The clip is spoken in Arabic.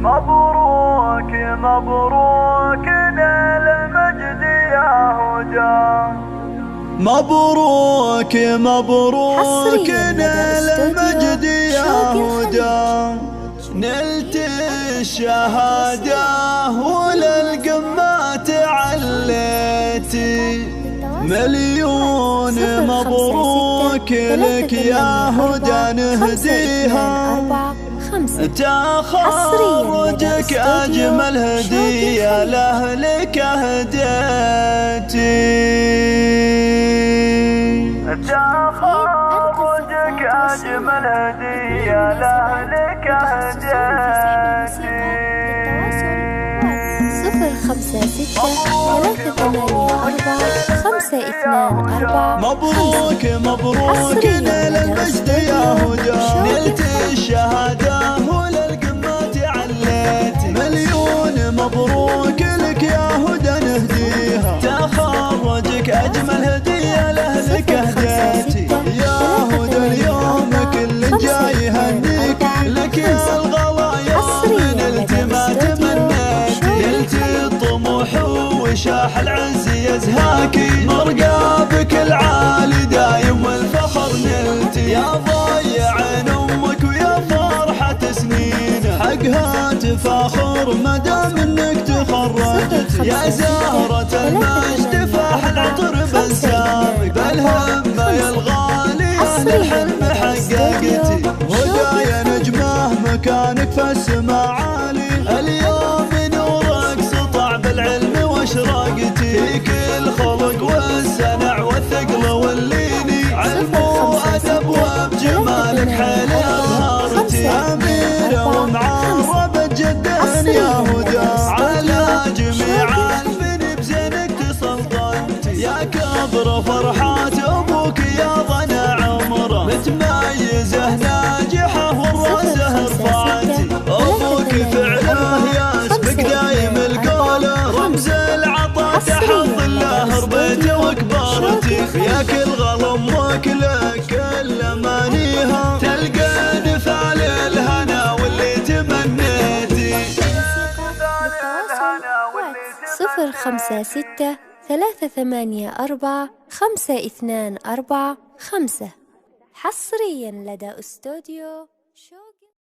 مبروك مبروك نال المجد يا هدى، مبروك مبروك نال المجد يا هدى، نلت الشهادة وللقمة تعليتي، مليون مبروك لك يا هدى نهديها، تخرجك أجمل هدية لأهلك هديتي، تخرجك أجمل هدية لأهلك هديتي. 056-384-524. مبروك مبروك نال المجد يا هدى، نلت الشهادة وللقمة عليتي، مليون مبروك لك يا هدى نهديها، تخرجك أجمل هدية لأهلك هديتي، يا هدى اليوم كل جاي يهنيك، لك يا الغلا يوم نلت ما تمنيتي، نلت الطموح وشاح العز يزهاكي، مرقابك العالي دايم والفخر نلتي، يا ضيع عين امك ويا فرحة سنين، حقها تفاخر مدام انك تخرجت، يا زهرة المجد فاح العطر بسامك، بالهمة يا الغالية للحلم حققتي، هدى يا نجمه مكانك في السما عالي، اليوم نورك سطع بالعلم واشراقتي، فيك الخلق والسنع والثقل والليني، علم وادب وبجمالك حيل ابهرتي، اميره ومعربه جدا يا هدى، على جميع البني بزينك تسلطنتي، يا كبر فرحات ابوك يا ضنا عمره، متميزه ناجحه والراسه رفعتي، ابوك فعله يسبق دايم القوله، رمز العطا تحظ الله ربيته وكبرتي، يا كل غلا امك لك كل امانيها، تلقى نفال الهنا واللي تمنيتي. 056-384-524-5 حصريا لدى أستوديو شوق.